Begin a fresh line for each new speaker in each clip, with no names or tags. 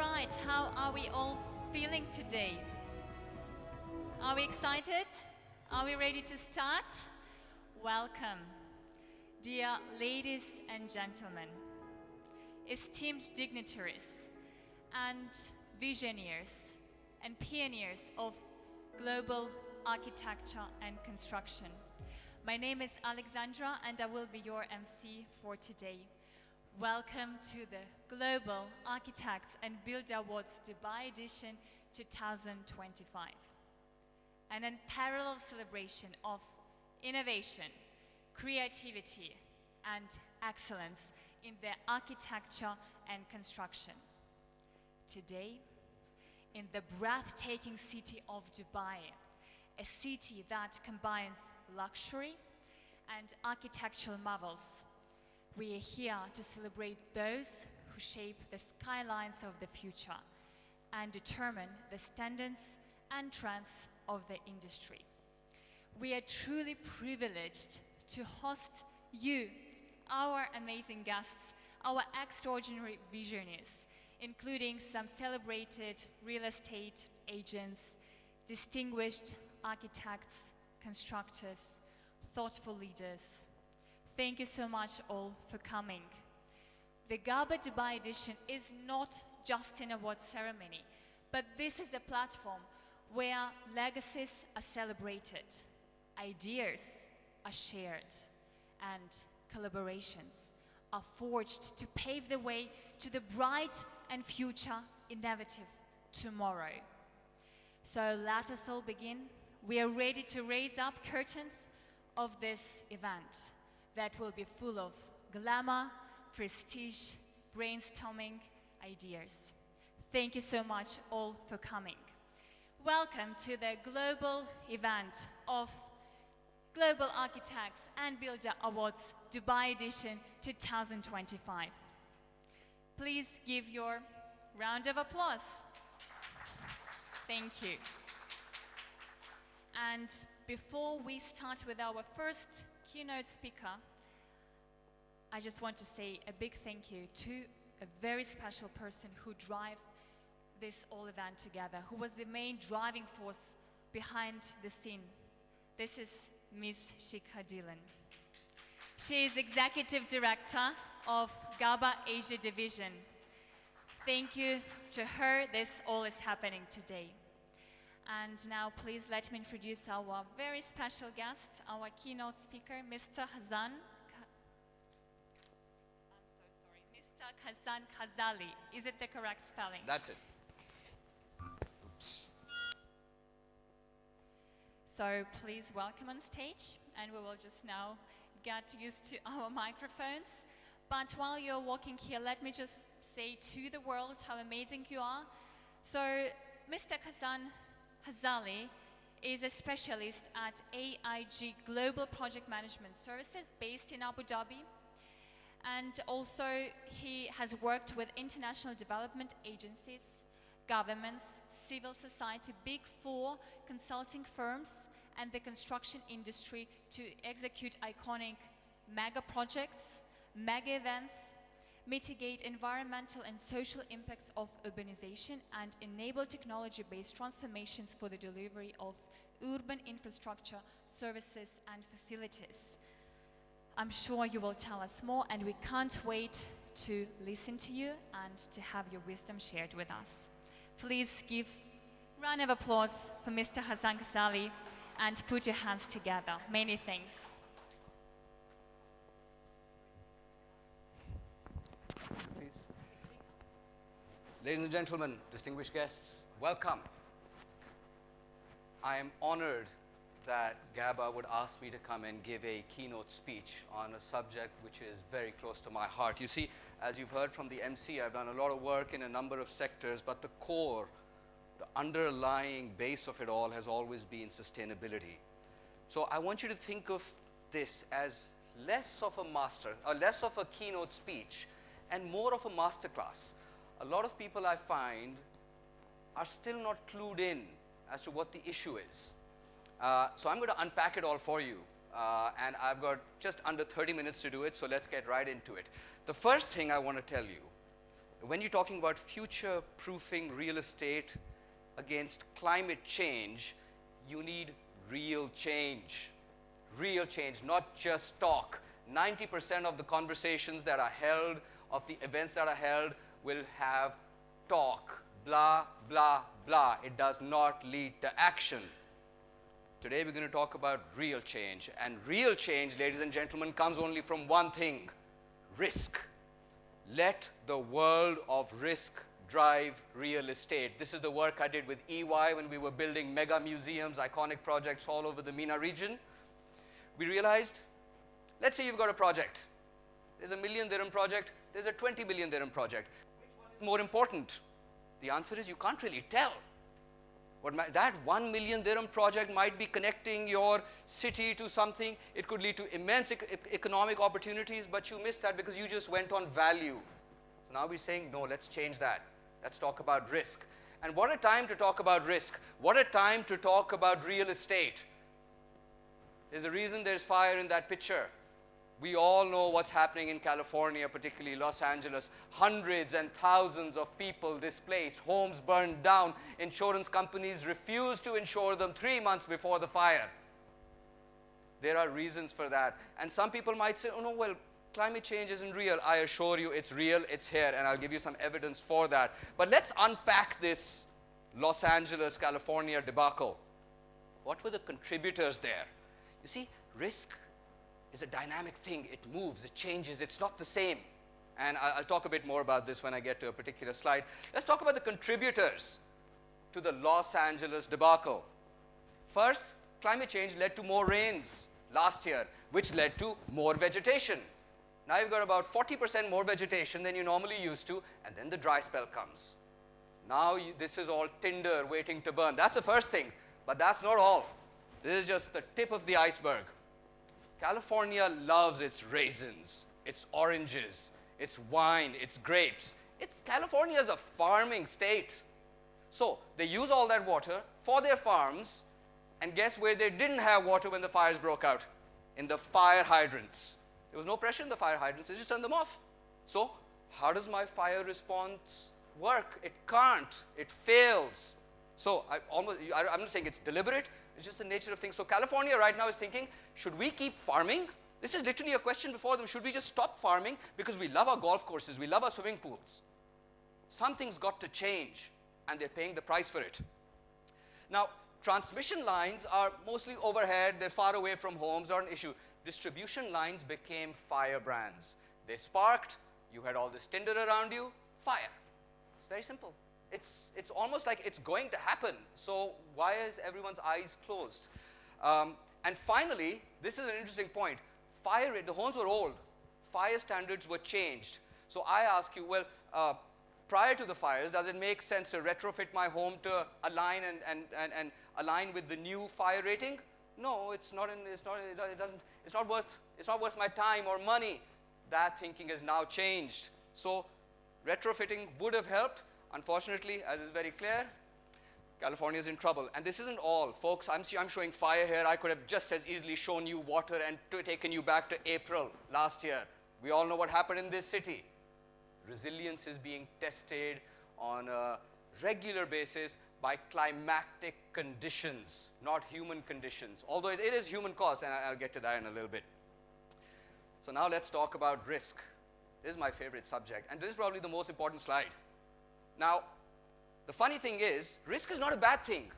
right, how are we all feeling today? Are we excited? Are we ready to start? Welcome, dear ladies and gentlemen, esteemed dignitaries and visionaries and pioneers of global architecture and construction. My name is Alexandra and I will be your MC for today. Welcome to the Global Architects and Builder Awards Dubai Edition 2025. An unparalleled celebration of innovation, creativity and excellence in the architecture and construction. Today, in the breathtaking city of Dubai, a city that combines luxury and architectural marvels, we are here to celebrate those who shape the skylines of the future and determine the standards and trends of the industry. We are truly privileged to host you, our amazing guests, our extraordinary visionaries, including some celebrated real estate agents, distinguished architects, constructors, thoughtful leaders. Thank you so much all for coming. The GABA Dubai edition is not just an award ceremony, but this is a platform where legacies are celebrated, ideas are shared, and collaborations are forged to pave the way to the bright and future innovative tomorrow. So let us all begin. We are ready to raise up curtains of this event that will be full of glamour, prestige, brainstorming, ideas. Thank you so much all for coming. Welcome to the global event of Global Architects and Builder Awards Dubai Edition 2025. Please give your round of applause. Thank you. And before we start with our first keynote speaker, I just want to say a big thank you to a very special person who drive this whole event together, who was the main driving force behind the scene. This is Ms. Shikha Dillon. She is Executive Director of GABA Asia Division. Thank you to her, this all is happening today. And now please let me introduce our very special guest, our keynote speaker, Mr. Hassaan Ghazali. Is it the correct spelling?
That's it.
So please welcome on stage, and we will just now get used to our microphones. But while you're walking here, let me just say to the world how amazing you are. So Mr. Hassaan Ghazali is a specialist at AIG Global Project Management Services based in Abu Dhabi. And also he has worked with international development agencies, governments, civil society, Big Four consulting firms, and the construction industry to execute iconic mega projects, mega events, mitigate environmental and social impacts of urbanization, and enable technology-based transformations for the delivery of urban infrastructure, services, and facilities. I'm sure you will tell us more, and we can't wait to listen to you and to have your wisdom shared with us. Please give a round of applause for Mr. Hassaan Ghazali and put your hands together. Many thanks.
Please. Ladies and gentlemen, distinguished guests, welcome. I am honored that GABA would ask me to come and give a keynote speech on a subject which is very close to my heart. You see, as you've heard from the MC, I've done a lot of work in a number of sectors, but the core, the underlying base of it all has always been sustainability. So I want you to think of this as less of a keynote speech and more of a masterclass. A lot of people I find are still not clued in as to what the issue is. So I'm going to unpack it all for you. And I've got just under 30 minutes to do it, so let's get right into it. The first thing I want to tell you When you're talking about future-proofing real estate against climate change, you need real change. Real change, not just talk. 90% of the conversations that are held, of the events that are held, will have talk. Blah, blah, blah. It does not lead to action. Today we're going to talk about real change. And real change, ladies and gentlemen, comes only from one thing: risk. Let the world of risk drive real estate. This is the work I did with EY when we were building mega museums, iconic projects all over the MENA region. We realized, let's say you've got a project. There's a $1 million dirham project, there's a 20 million dirham project. Which one is more important? The answer is you can't really tell. That 1 million dirham project might be connecting your city to something. It could lead to immense economic opportunities, but you missed that because you just went on value. So now we're saying, no, let's change that. Let's talk about risk. And what a time to talk about risk. What a time to talk about real estate. There's a reason there's fire in that picture. We all know what's happening in California, particularly Los Angeles. Hundreds and thousands of people displaced, homes burned down. Insurance companies refused to insure them 3 months before the fire. There are reasons for that. And some people might say, oh no, well, climate change isn't real. I assure you it's real, it's here, and I'll give you some evidence for that. But let's unpack this Los Angeles, California debacle. What were the contributors there? You see, risk is a dynamic thing. It moves, it changes, it's not the same. And I'll talk a bit more about this when I get to a particular slide. Let's talk about the contributors to the Los Angeles debacle. First, climate change led to more rains last year, which led to more vegetation. Now you've got about 40% more vegetation than you normally used to, and then the dry spell comes. Now this is all tinder waiting to burn. That's the first thing, but that's not all. This is just the tip of the iceberg. California loves its raisins, its oranges, its wine, its grapes. California is a farming state. So they use all that water for their farms, and guess where they didn't have water when the fires broke out? In the fire hydrants. There was no pressure in the fire hydrants, they just turned them off. So how does my fire response work? It can't, it fails. So I'm not saying it's deliberate, it's just the nature of things. So California right now is thinking, should we keep farming? This is literally a question before them. Should we just stop farming because we love our golf courses, we love our swimming pools? Something's got to change, and they're paying the price for it. Now, transmission lines are mostly overhead, they're far away from homes, they're not an issue. Distribution lines became firebrands. They sparked, you had all this tinder around you, fire. It's very simple. It's almost like it's going to happen. So why is everyone's eyes closed? And finally, this is an interesting point. The homes were old. Fire standards were changed. So I ask you, well, prior to the fires, does it make sense to retrofit my home to align and align with the new fire rating? No, it's not worth my time or money. That thinking has now changed. So retrofitting would have helped. Unfortunately, as is very clear, California is in trouble. And this isn't all. Folks, I'm showing fire here. I could have just as easily shown you water and taken you back to April last year. We all know what happened in this city. Resilience is being tested on a regular basis by climatic conditions, not human conditions. Although it is human caused, and I'll get to that in a little bit. So now let's talk about risk. This is my favorite subject, and this is probably the most important slide. Now, the funny thing is, risk is not a bad thing.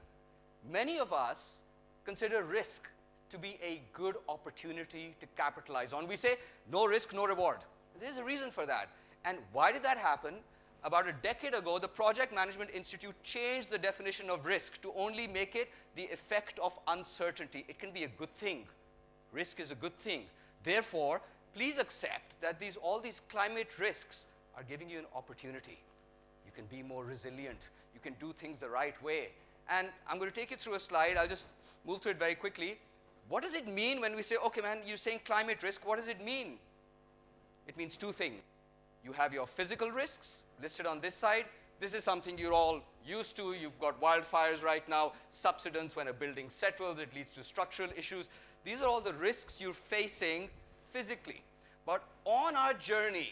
Many of us consider risk to be a good opportunity to capitalize on. We say, no risk, no reward. There's a reason for that. And why did that happen? About a decade ago, the Project Management Institute changed the definition of risk to only make it the effect of uncertainty. It can be a good thing. Risk is a good thing. Therefore, please accept that all these climate risks are giving you an opportunity. You can be more resilient. You can do things the right way. And I'm going to take you through a slide. I'll just move through it very quickly. What does it mean when we say, okay, man, you're saying climate risk? What does it mean? It means two things. You have your physical risks listed on this side. This is something you're all used to. You've got wildfires right now, subsidence when a building settles, it leads to structural issues. These are all the risks you're facing physically. But on our journey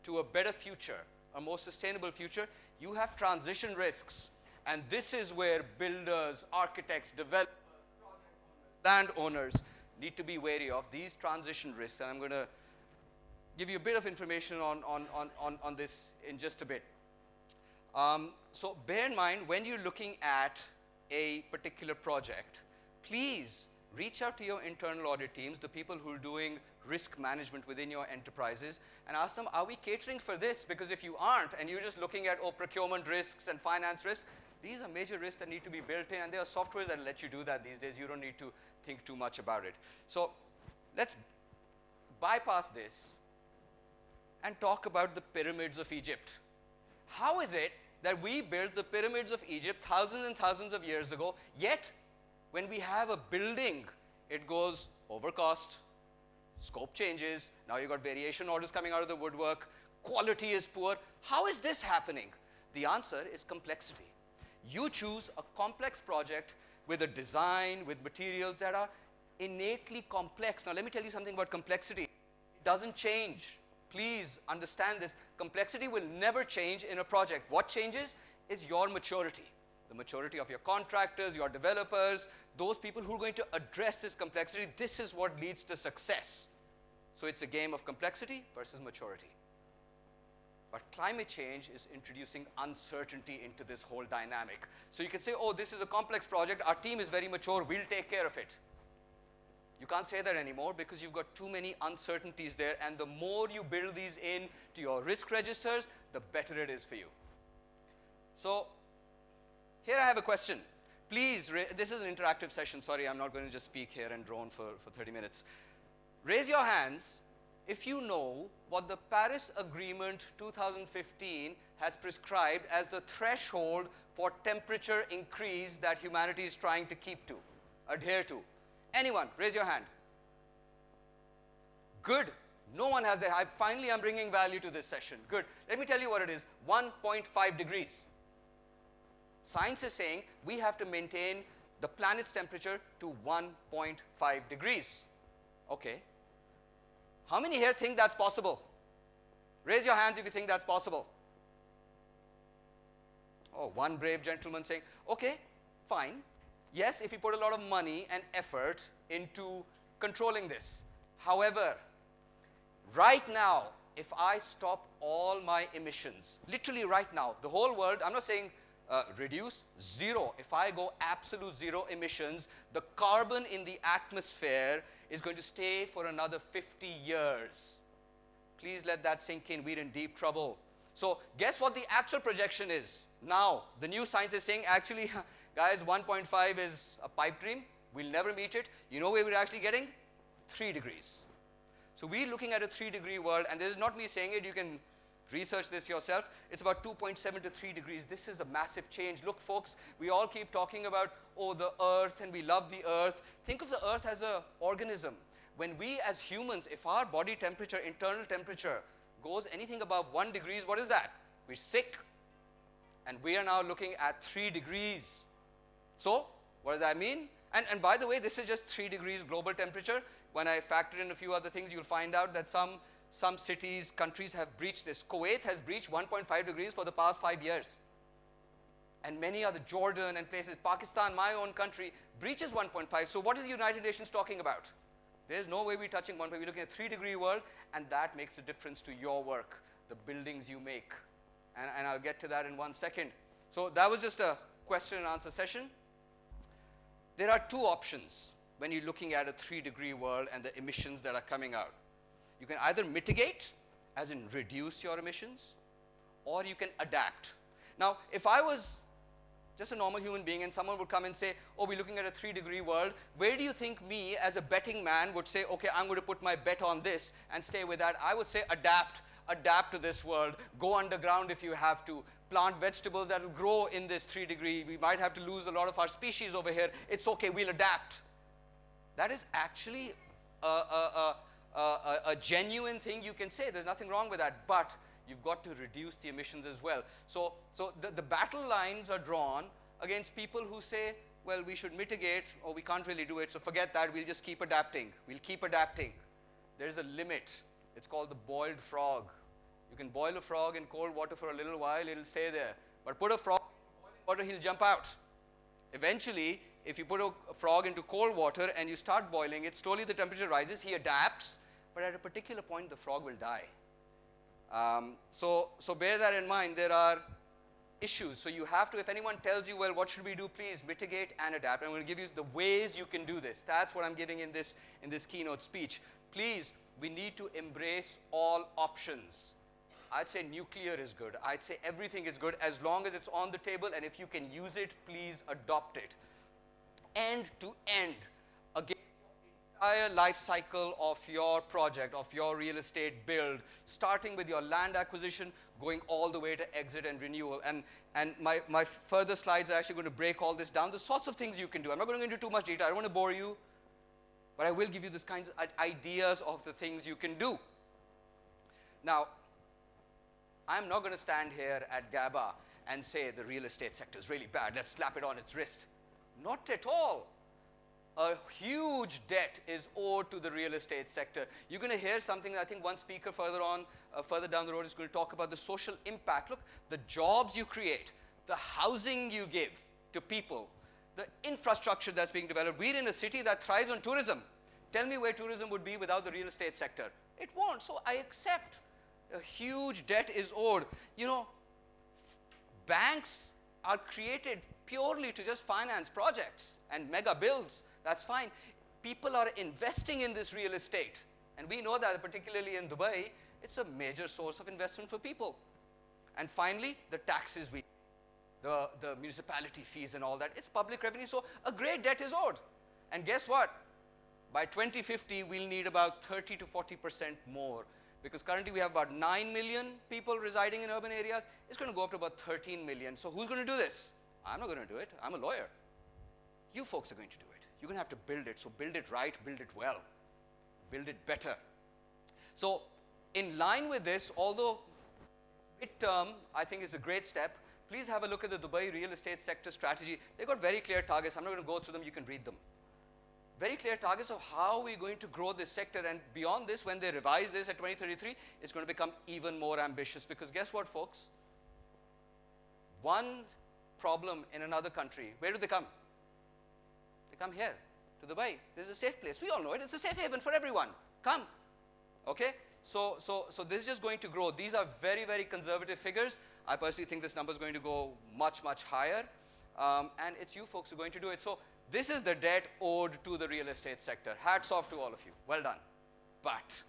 to a better future, a more sustainable future, you have transition risks. And this is where builders, architects, developers, landowners need to be wary of these transition risks. And I'm going to give you a bit of information on this in just a bit. So bear in mind, when you're looking at a particular project, please reach out to your internal audit teams, the people who are doing risk management within your enterprises, and ask them, are we catering for this? Because if you aren't, and you're just looking at, oh, procurement risks and finance risks, these are major risks that need to be built in, and there are softwares that let you do that these days. You don't need to think too much about it. So let's bypass this and talk about the pyramids of Egypt. How is it that we built the pyramids of Egypt thousands and thousands of years ago, yet when we have a building, it goes over cost, scope changes, now you've got variation orders coming out of the woodwork, quality is poor. How is this happening? The answer is complexity. You choose a complex project with a design, with materials that are innately complex. Now let me tell you something about complexity. It doesn't change. Please understand this. Complexity will never change in a project. What changes is your maturity. The maturity of your contractors, your developers, those people who are going to address this complexity. This is what leads to success. So it's a game of complexity versus maturity. But climate change is introducing uncertainty into this whole dynamic. So you can say, oh, this is a complex project. Our team is very mature. We'll take care of it. You can't say that anymore because you've got too many uncertainties there. And the more you build these in to your risk registers, the better it is for you. So here I have a question. Please, this is an interactive session. Sorry, I'm not going to just speak here and drone for 30 minutes. Raise your hands if you know what the Paris Agreement 2015 has prescribed as the threshold for temperature increase that humanity is trying to keep to, adhere to. Anyone, raise your hand. Good. No one has their hand. Finally, I'm bringing value to this session. Good. Let me tell you what it is. 1.5 degrees. Science is saying we have to maintain the planet's temperature to 1.5 degrees. Okay. How many here think that's possible? Raise your hands if you think that's possible. Oh, one brave gentleman saying, okay, fine. Yes, if you put a lot of money and effort into controlling this. However, right now, if I stop all my emissions, literally right now, the whole world, I'm not saying reduce, zero. If I go absolute zero emissions, the carbon in the atmosphere is going to stay for another 50 years. Please let that sink in. We're in deep trouble. So guess what the actual projection is now? The new science is saying, actually, guys, 1.5 is a pipe dream. We'll never meet it. You know where we're actually getting? 3 degrees. So we're looking at a 3-degree world, and this is not me saying it. You can research this yourself. It's about 2.7 to 3 degrees. This is a massive change. Look, folks, we all keep talking about, oh, the earth, and we love the earth. Think of the earth as an organism. When we as humans, if our body temperature, internal temperature, goes anything above 1 degree, what is that? We're sick. And we are now looking at 3 degrees. So what does that mean? And by the way, this is just 3 degrees global temperature. When I factor in a few other things, you'll find out that some cities, countries have breached this. Kuwait has breached 1.5 degrees for the past 5 years. And many other, Jordan and places, Pakistan, my own country, breaches 1.5. So what is the United Nations talking about? There's no way we're touching 1.5. We're looking at a 3-degree world, and that makes a difference to your work, the buildings you make. And I'll get to that in 1 second. So that was just a question and answer session. There are 2 options when you're looking at a 3-degree world and the emissions that are coming out. You can either mitigate, as in reduce your emissions, or you can adapt. Now, if I was just a normal human being and someone would come and say, oh, we're looking at a 3-degree world, where do you think me as a betting man would say, okay, I'm going to put my bet on this and stay with that? I would say adapt to this world, go underground if you have to, plant vegetables that will grow in this 3-degree. We might have to lose a lot of our species over here. It's okay, we'll adapt. That is actually a genuine thing you can say. There's nothing wrong with that, but you've got to reduce the emissions as well. So the battle lines are drawn against people who say, well, we should mitigate, or we can't really do it, so forget that, we'll just keep adapting. We'll keep adapting. There's a limit. It's called the boiled frog. You can boil a frog in cold water for a little while, it'll stay there. But put a frog in boiling water, he'll jump out. Eventually, if you put a frog into cold water and you start boiling it, slowly the temperature rises, he adapts, but at a particular point the frog will die. So bear that in mind. There are issues. So you have to, if anyone tells you, well, what should we do, please mitigate and adapt. I'm going to give you the ways you can do this. That's what I'm giving in this keynote speech. Please, we need to embrace all options. I'd say nuclear is good. I'd say everything is good as long as it's on the table, and if you can use it, please adopt it. End to end, again, the entire life cycle of your project, of your real estate build, starting with your land acquisition, going all the way to exit and renewal. And my further slides are actually going to break all this down, the sorts of things you can do. I'm not going to go into too much detail. I don't want to bore you, but I will give you this kinds of ideas of the things you can do. Now, I'm not going to stand here at GABA and say the real estate sector is really bad. Let's slap it on its wrist. Not at all. A huge debt is owed to the real estate sector. You're going to hear something, I think one speaker further down the road is going to talk about the social impact. Look, the jobs you create, the housing you give to people, the infrastructure that's being developed. We're in a city that thrives on tourism. Tell me where tourism would be without the real estate sector. It won't. So I accept. A huge debt is owed. You know, banks are created purely to just finance projects and mega builds. That's fine. People are investing in this real estate. And we know that, particularly in Dubai, it's a major source of investment for people. And finally, the taxes the municipality fees and all that, it's public revenue. So a great debt is owed. And guess what? By 2050, we'll need about 30 to 40% more. Because currently we have about 9 million people residing in urban areas. It's going to go up to about 13 million. So who's going to do this? I'm not going to do it. I'm a lawyer. You folks are going to do it. You're going to have to build it. So build it right, build it well, build it better. So in line with this, although mid-term I think is a great step, please have a look at the Dubai real estate sector strategy. They've got very clear targets. I'm not going to go through them. You can read them. Very clear targets of how we're going to grow this sector, and beyond this, when they revise this at 2033, it's going to become even more ambitious. Because guess what, folks? One problem in another country, where do they come? They come here, to Dubai. This is a safe place. We all know it. It's a safe haven for everyone. Come. Okay? So this is just going to grow. These are very, very conservative figures. I personally think this number is going to go much, much higher. And it's you folks who are going to do it. So this is the debt owed to the real estate sector. Hats off to all of you. Well done. But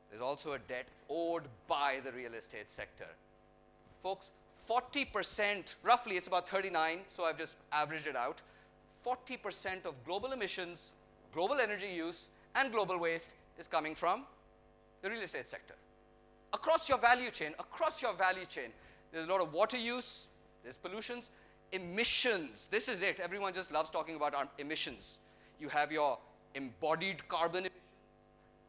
there's also a debt owed by the real estate sector. Folks, 40%, roughly it's about 39, so I've just averaged it out. 40% of global emissions, global energy use, and global waste is coming from the real estate sector. Across your value chain, there's a lot of water use, there's pollutions. Emissions, this is it. Everyone just loves talking about our emissions. You have your embodied carbon emissions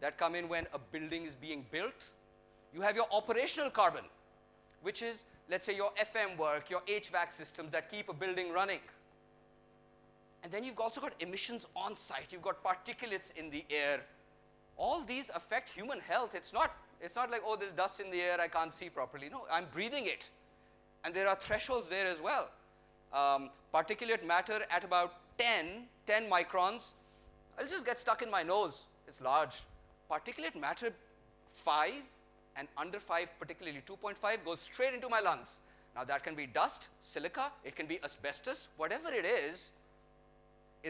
that come in when a building is being built. You have your operational carbon, which is, let's say, your FM work, your HVAC systems that keep a building running. And then you've also got emissions on site. You've got particulates in the air. All these affect human health. It's not like, oh, there's dust in the air, I can't see properly. No, I'm breathing it. And there are thresholds there as well. Particulate matter at about 10 microns, I'll just get stuck in my nose. It's large. Particulate matter 5 and under 5, particularly 2.5, goes straight into my lungs. Now that can be dust, silica, it can be asbestos, whatever it is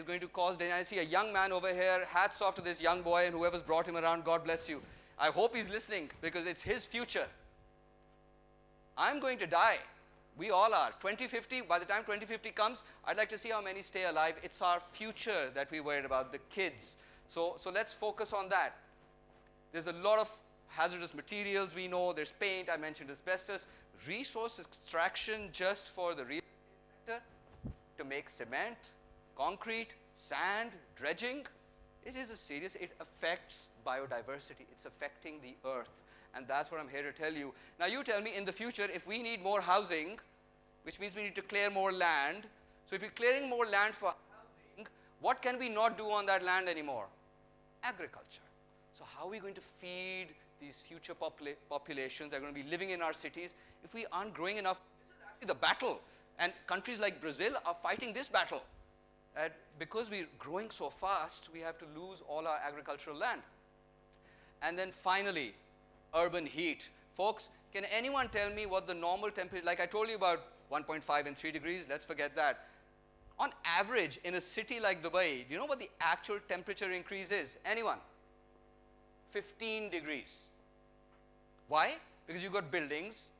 going to cause danger. I see a young man over here. Hats off to this young boy and whoever's brought him around. God bless you. I hope he's listening because it's his future. I'm going to die. We all are. 2050, by the time 2050 comes, I'd like to see how many stay alive. It's our future that we're worried about, the kids. So let's focus on that. There's a lot of hazardous materials we know. There's paint, I mentioned asbestos. Resource extraction just for the real estate sector to make cement, concrete, sand, dredging. It is a serious, it affects biodiversity. It's affecting the earth. And that's what I'm here to tell you. Now you tell me, in the future, if we need more housing, which means we need to clear more land. So if we're clearing more land for housing, what can we not do on that land anymore? Agriculture. So how are we going to feed these future populations that are going to be living in our cities if we aren't growing enough. This is actually the battle. And countries like Brazil are fighting this battle. Because we're growing so fast, we have to lose all our agricultural land. And then finally, urban heat. Folks, can anyone tell me what the normal temperature, like I told you about 1.5 and 3 degrees, let's forget that. On average, in a city like Dubai, do you know what the actual temperature increase is? Anyone? 15 degrees. Why? Because you've got buildings,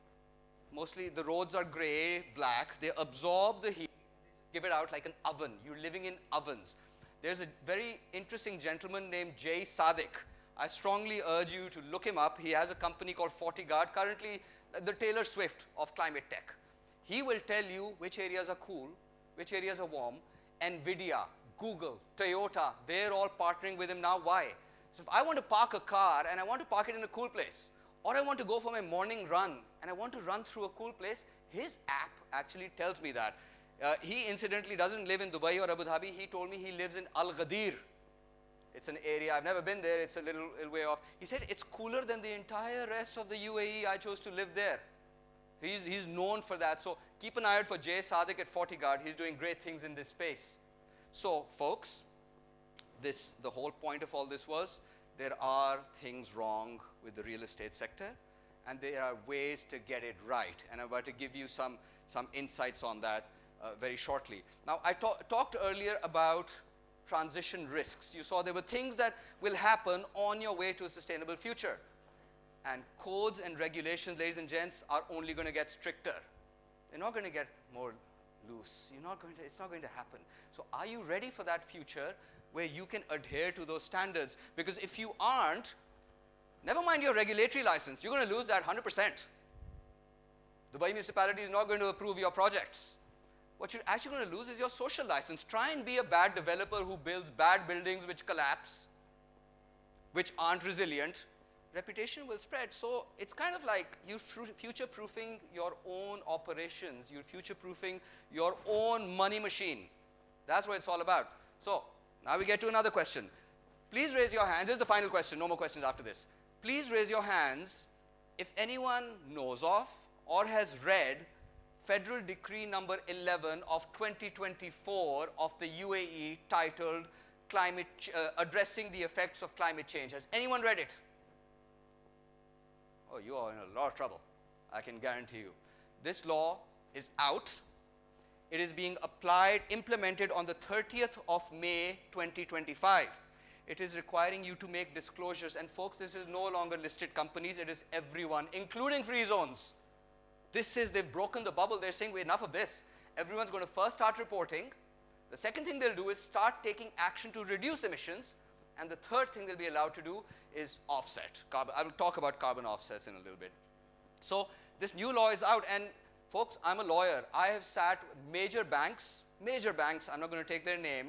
mostly the roads are gray, black, they absorb the heat, give it out like an oven. You're living in ovens. There's a very interesting gentleman named Jay Sadiq. I strongly urge you to look him up. He has a company called FortiGuard, currently the Taylor Swift of climate tech. He will tell you which areas are cool, which areas are warm. NVIDIA, Google, Toyota, they're all partnering with him now. Why? So if I want to park a car and I want to park it in a cool place, or I want to go for my morning run and I want to run through a cool place, his app actually tells me that. He incidentally doesn't live in Dubai or Abu Dhabi. He told me he lives in Al Ghadir. It's an area, I've never been there, it's a little way off. He said it's cooler than the entire rest of the UAE. I chose to live there. He's known for that. So keep an eye out for Jay Sadiq at FortiGuard. He's doing great things in this space. So folks, the whole point of all this was there are things wrong with the real estate sector and there are ways to get it right. And I'm about to give you some insights on that very shortly. Now I talked earlier about transition risks. You saw there were things that will happen on your way to a sustainable future. And codes and regulations, ladies and gents, are only going to get stricter. They're not going to get more loose. It's not going to happen. So are you ready for that future where you can adhere to those standards? Because if you aren't, never mind your regulatory license, you're going to lose that 100%. Dubai municipality is not going to approve your projects. What you're actually going to lose is your social license. Try and be a bad developer who builds bad buildings which collapse, which aren't resilient. Reputation will spread. So it's kind of like you're future-proofing your own operations. You're future-proofing your own money machine. That's what it's all about. So now we get to another question. Please raise your hands. This is the final question. No more questions after this. Please raise your hands if anyone knows of or has read Federal Decree number 11 of 2024 of the UAE titled Addressing the Effects of Climate Change. Has anyone read it? Oh, you are in a lot of trouble, I can guarantee you. This law is out. It is being implemented on the 30th of May 2025. It is requiring you to make disclosures. And folks, this is no longer listed companies, it is everyone, including free zones. They've broken the bubble. They're saying, enough of this. Everyone's going to first start reporting. The second thing they'll do is start taking action to reduce emissions. And the third thing they'll be allowed to do is offset. I will talk about carbon offsets in a little bit. So this new law is out. And folks, I'm a lawyer. I have sat major banks, I'm not going to take their name,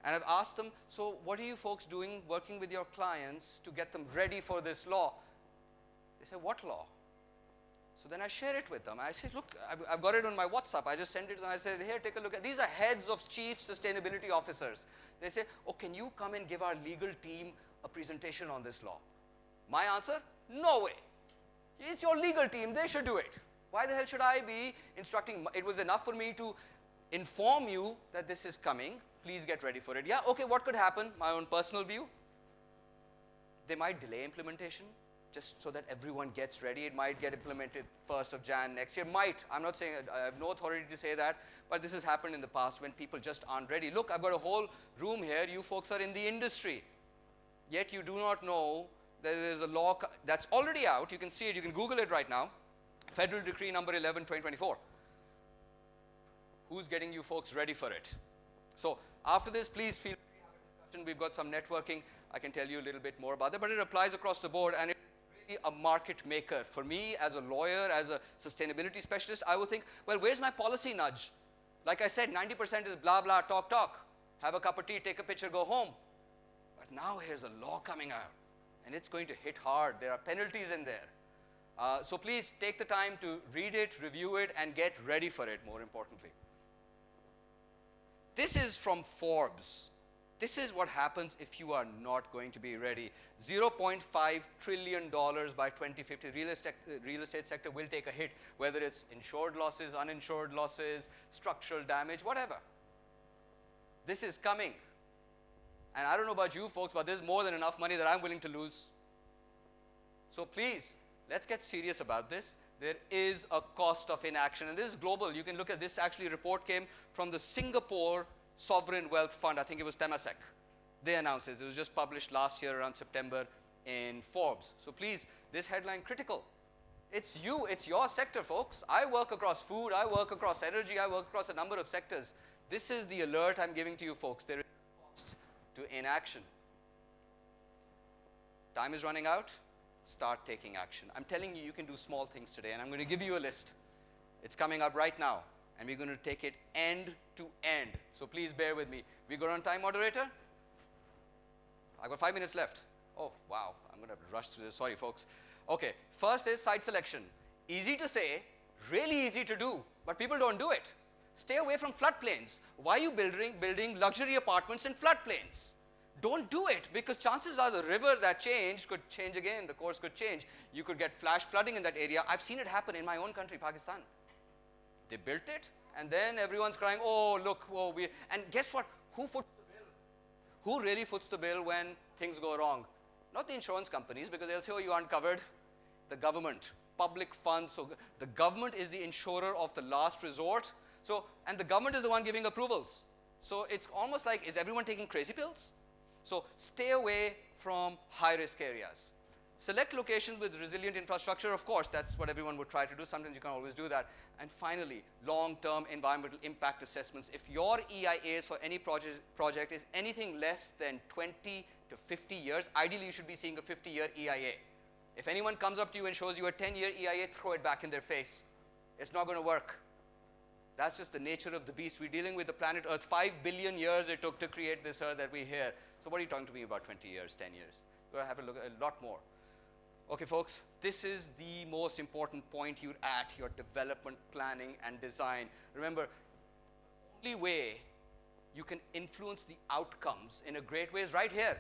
and I've asked them, so what are you folks doing working with your clients to get them ready for this law? They say, what law? So then I share it with them. I said, look, I've got it on my WhatsApp. I just sent it to them. I said, here, take a look at. These are heads of chief sustainability officers. They say, oh, can you come and give our legal team a presentation on this law? My answer, no way. It's your legal team. They should do it. Why the hell should I be instructing? It was enough for me to inform you that this is coming. Please get ready for it. Yeah, okay, what could happen? My own personal view. They might delay implementation, just so that everyone gets ready. It might get implemented 1st of Jan next year. Might. I'm not saying, I have no authority to say that, but this has happened in the past when people just aren't ready. Look, I've got a whole room here. You folks are in the industry. Yet you do not know that there's a law that's already out. You can see it. You can Google it right now. Federal Decree number 11, 2024. Who's getting you folks ready for it? So after this, please feel free to have a discussion. We've got some networking. I can tell you a little bit more about that, but it applies across the board, and a market maker. For me, as a lawyer, as a sustainability specialist, I would think, well, where's my policy nudge? Like I said, 90% is blah, blah, talk, talk. Have a cup of tea, take a picture, go home. But now here's a law coming out, and it's going to hit hard. There are penalties in there. So please take the time to read it, review it, and get ready for it, more importantly. This is from Forbes. This is what happens if you are not going to be ready. $0.5 trillion by 2050. Real estate sector will take a hit, whether it's insured losses, uninsured losses, structural damage, whatever. This is coming. And I don't know about you folks, but there's more than enough money that I'm willing to lose. So please, let's get serious about this. There is a cost of inaction, and this is global. You can look at this. Actually, a report came from the Singapore Sovereign Wealth Fund. I think it was Temasek. They announced this. It was just published last year around September in Forbes. So please, this headline critical. It's you, it's your sector, folks. I work across food, I work across energy, I work across a number of sectors. This is the alert I'm giving to you folks. There is a cost to inaction. Time is running out. Start taking action. I'm telling you, you can do small things today, and I'm going to give you a list. It's coming up right now, and we're going to take it end to end. So please bear with me. We go on time, moderator? I've got 5 minutes left. Oh, wow. I'm going to have to rush through this. Sorry, folks. Okay. First is site selection. Easy to say, really easy to do, but people don't do it. Stay away from floodplains. Why are you building luxury apartments in floodplains? Don't do it, because chances are the river that changed could change again. The course could change. You could get flash flooding in that area. I've seen it happen in my own country, Pakistan. They built it, and then everyone's crying, oh, look, oh, and guess what? Who foots the bill? Who really foots the bill when things go wrong? Not the insurance companies, because they'll say, oh, you aren't covered. The government, public funds. So the government is the insurer of the last resort. So, and the government is the one giving approvals. So it's almost like, is everyone taking crazy pills? So stay away from high-risk areas. Select locations with resilient infrastructure. Of course, that's what everyone would try to do. Sometimes you can't always do that. And finally, long-term environmental impact assessments. If your EIAs for any project is anything less than 20 to 50 years, ideally you should be seeing a 50-year EIA. If anyone comes up to you and shows you a 10-year EIA, throw it back in their face. It's not going to work. That's just the nature of the beast. We're dealing with the planet Earth. 5 billion years it took to create this Earth that we hear. So what are you talking to me about 20 years, 10 years? We're going to have to look at a lot more. Okay, folks, this is the most important point you're at, your development planning and design. Remember, the only way you can influence the outcomes in a great way is right here.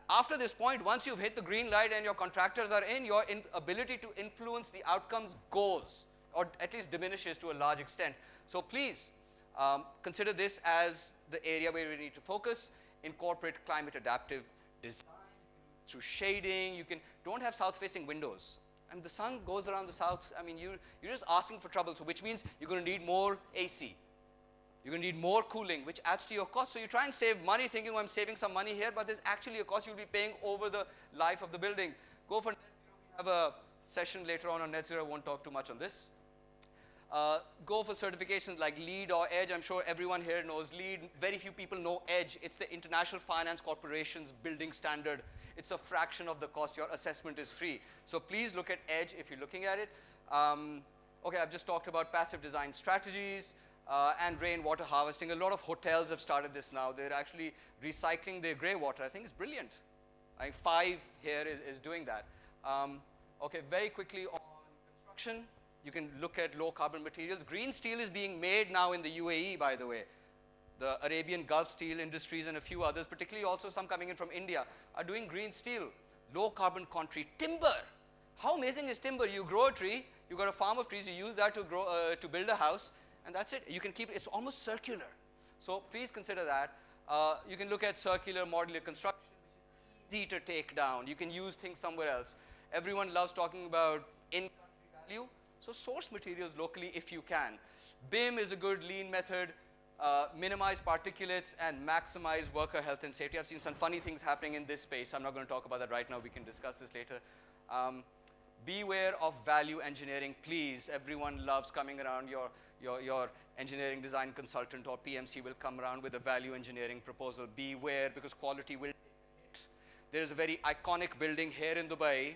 After this point, once you've hit the green light and your contractors are in, your ability to influence the outcomes goes, or at least diminishes to a large extent. So please consider this as the area where we need to focus. Incorporate climate adaptive design through shading. Don't have south-facing windows. I mean, the sun goes around the south. I mean, you're just asking for trouble. So which means you're going to need more AC. You're going to need more cooling, which adds to your cost. So you try and save money thinking, oh, I'm saving some money here, but there's actually a cost you'll be paying over the life of the building. Go for net zero. We have a session later on net zero. I won't talk too much on this. Go for certifications like LEED or EDGE. I'm sure everyone here knows LEED. Very few people know EDGE. It's the International Finance Corporation's building standard. It's a fraction of the cost. Your assessment is free. So please look at EDGE if you're looking at it. Okay, I've just talked about passive design strategies and rainwater harvesting. A lot of hotels have started this now. They're actually recycling their grey water. I think it's brilliant. I think 5 here is doing that. Okay, very quickly on construction. You can look at low carbon materials. Green steel is being made now in the UAE, by the way. The Arabian Gulf Steel Industries and a few others, particularly also some coming in from India, are doing green steel, low carbon concrete, timber. How amazing is timber? You grow a tree, you got a farm of trees, you use that to grow, to build a house, and that's it. You can keep it, it's almost circular. So please consider that. You can look at circular modular construction, which is easy to take down. You can use things somewhere else. Everyone loves talking about in-country value. So source materials locally if you can. BIM is a good lean method. Minimize particulates and maximize worker health and safety. I've seen some funny things happening in this space. I'm not going to talk about that right now. We can discuss this later. Beware of value engineering, please. Everyone loves coming around. Your engineering design consultant or PMC will come around with a value engineering proposal. Beware, because quality will take a hit. There is a very iconic building here in Dubai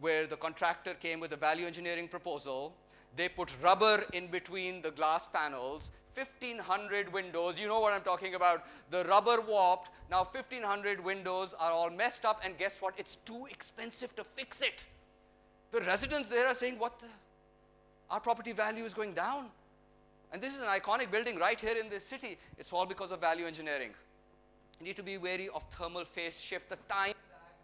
where the contractor came with a value engineering proposal. They put rubber in between the glass panels, 1,500 windows. You know what I'm talking about. The rubber warped. Now 1,500 windows are all messed up, and guess what? It's too expensive to fix it. The residents there are saying, our property value is going down. And this is an iconic building right here in this city. It's all because of value engineering. You need to be wary of thermal phase shift, the time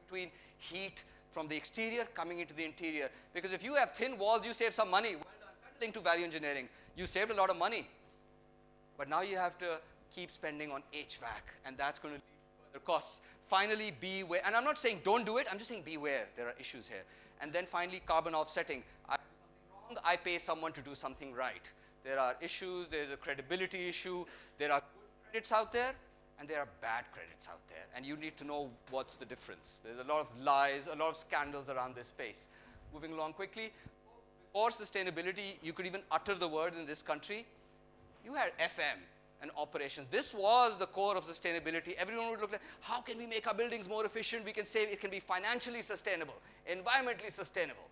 between heat from the exterior coming into the interior. Because if you have thin walls, you save some money. Well done. Linked to value engineering. You saved a lot of money. But now you have to keep spending on HVAC, and that's going to lead to further costs. Finally, beware. And I'm not saying don't do it. I'm just saying beware. There are issues here. And then finally, carbon offsetting. I do something wrong, I pay someone to do something right. There are issues. There's a credibility issue. There are good credits out there, and there are bad credits out there. And you need to know what's the difference. There's a lot of lies, a lot of scandals around this space. Moving along quickly. Before sustainability, you could even utter the word in this country. You had FM and operations. This was the core of sustainability. Everyone would look at how can we make our buildings more efficient? We can say it can be financially sustainable, environmentally sustainable.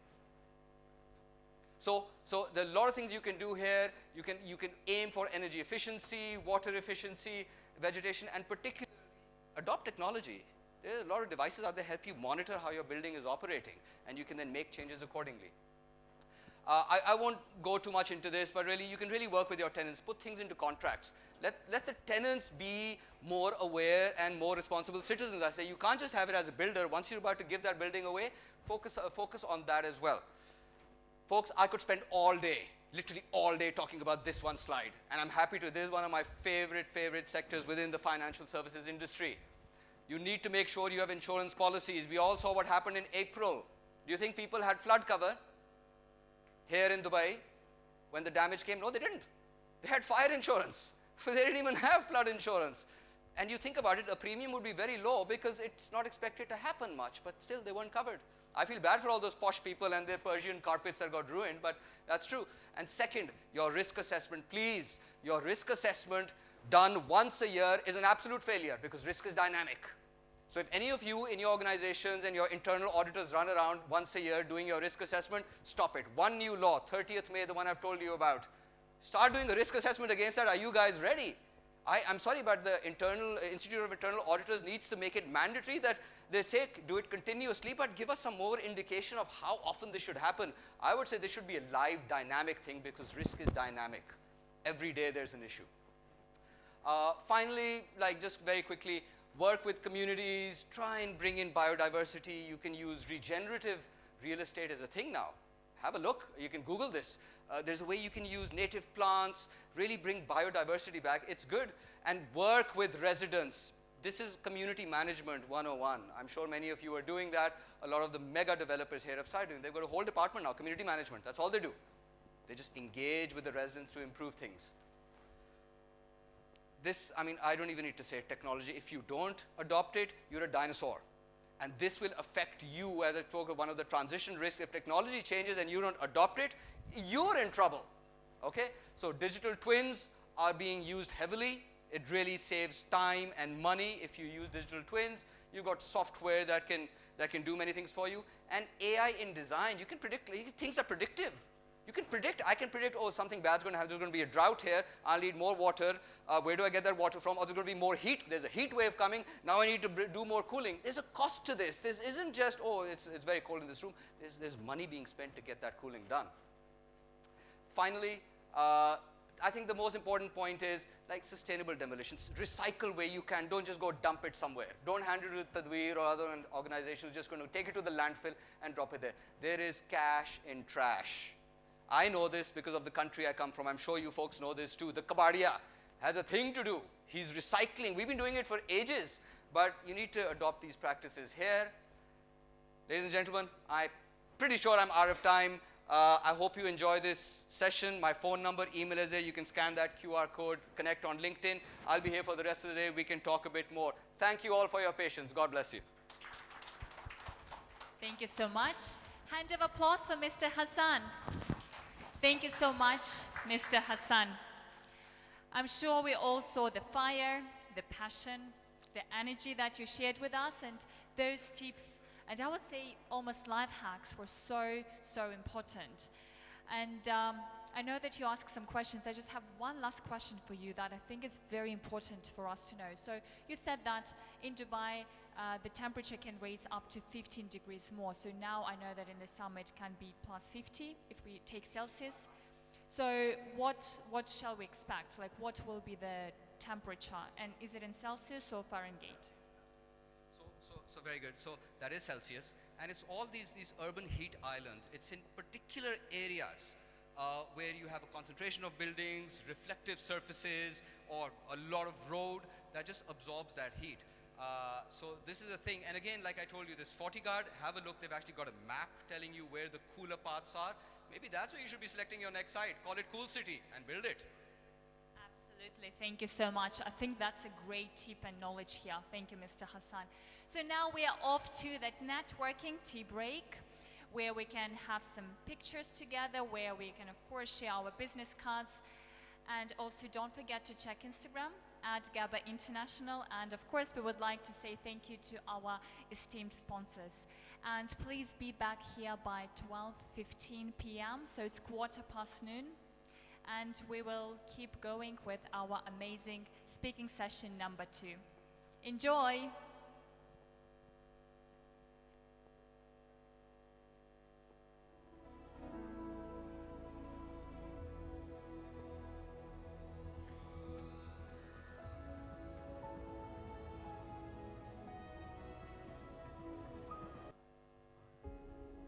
So there are a lot of things you can do here. You can aim for energy efficiency, water efficiency, vegetation, and particularly adopt technology. There are a lot of devices out there help you monitor how your building is operating, and you can then make changes accordingly. I won't go too much into this, but really you can really work with your tenants, put things into contracts. Let the tenants be more aware and more responsible citizens. I say you can't just have it as a builder. Once you're about to give that building away, focus on that as well. Folks, I could spend all day, literally all day, talking about this one slide. And I'm happy to. This is one of my favorite sectors within the financial services industry. You need to make sure you have insurance policies. We all saw what happened in April. Do you think people had flood cover here in Dubai when the damage came? No, they didn't. They had fire insurance. They didn't even have flood insurance. And you think about it, a premium would be very low because it's not expected to happen much, but still they weren't covered. I feel bad for all those posh people and their Persian carpets that got ruined, but that's true. And second, your risk assessment. Please, your risk assessment done once a year is an absolute failure because risk is dynamic. So if any of you in your organizations and your internal auditors run around once a year doing your risk assessment, stop it. One new law, 30th May, the one I've told you about. Start doing the risk assessment against that. Are you guys ready? I'm sorry, but the Institute of Internal Auditors needs to make it mandatory that they say do it continuously, but give us some more indication of how often this should happen. I would say this should be a live, dynamic thing because risk is dynamic. Every day there's an issue. Finally, just very quickly, work with communities, try and bring in biodiversity. You can use regenerative real estate as a thing now. Have a look. You can Google this. There's a way you can use native plants, really bring biodiversity back. It's good. And work with residents. This is community management 101. I'm sure many of you are doing that. A lot of the mega developers here have started doing. They've got a whole department now, community management. That's all they do. They just engage with the residents to improve things. This, I don't even need to say technology. If you don't adopt it, you're a dinosaur. And this will affect you, as I spoke of one of the transition risks. If technology changes and you don't adopt it, you're in trouble. Okay? So digital twins are being used heavily. It really saves time and money if you use digital twins. You've got software that can do many things for you. And AI in design, you can predict, things are predictive. You can predict, I can predict, oh, something bad's going to happen. There's going to be a drought here. I'll need more water. Where do I get that water from? Or there's going to be more heat. There's a heat wave coming. Now I need to do more cooling. There's a cost to this. This isn't just, oh, it's very cold in this room. There's money being spent to get that cooling done. Finally, I think the most important point is sustainable demolitions. Recycle where you can. Don't just go dump it somewhere. Don't hand it to Tadweer or other organizations. Just going to take it to the landfill and drop it there. There is cash in trash. I know this because of the country I come from. I'm sure you folks know this too. The Kabadia has a thing to do. He's recycling. We've been doing it for ages, but you need to adopt these practices here. Ladies and gentlemen, I'm pretty sure I'm out of time. I hope you enjoy this session. My phone number, email is there. You can scan that QR code, connect on LinkedIn. I'll be here for the rest of the day. We can talk a bit more. Thank you all for your patience. God bless you.
Thank you so much. Hand of applause for Mr. Hassaan. Thank you so much, Mr. Hassaan. I'm sure we all saw the fire, the passion, the energy that you shared with us, and those tips, and I would say almost life hacks, were so important. And I know that you asked some questions. I just have one last question for you that I think is very important for us to know. So you said that in Dubai, the temperature can raise up to 15 degrees more. So now I know that in the summer it can be plus 50 if we take Celsius. So what shall we expect? What will be the temperature, and is it in Celsius or Fahrenheit?
So very good. So that is Celsius, and it's all these urban heat islands. It's in particular areas where you have a concentration of buildings, reflective surfaces, or a lot of road that just absorbs that heat. So this is a thing, and again, like I told you, this FortiGuard, have a look. They've actually got a map telling you where the cooler parts are. Maybe that's where you should be selecting your next site. Call it Cool City and build it.
Absolutely, thank you so much. I think that's a great tip and knowledge here. Thank you, Mr. Hassaan. So now we are off to that networking tea break, where we can have some pictures together, where we can, of course, share our business cards. And also don't forget to check Instagram at GABA International. And of course, we would like to say thank you to our esteemed sponsors. And please be back here by 12:15 p.m., so it's 1:15 noon. And we will keep going with our amazing speaking session number 2. Enjoy!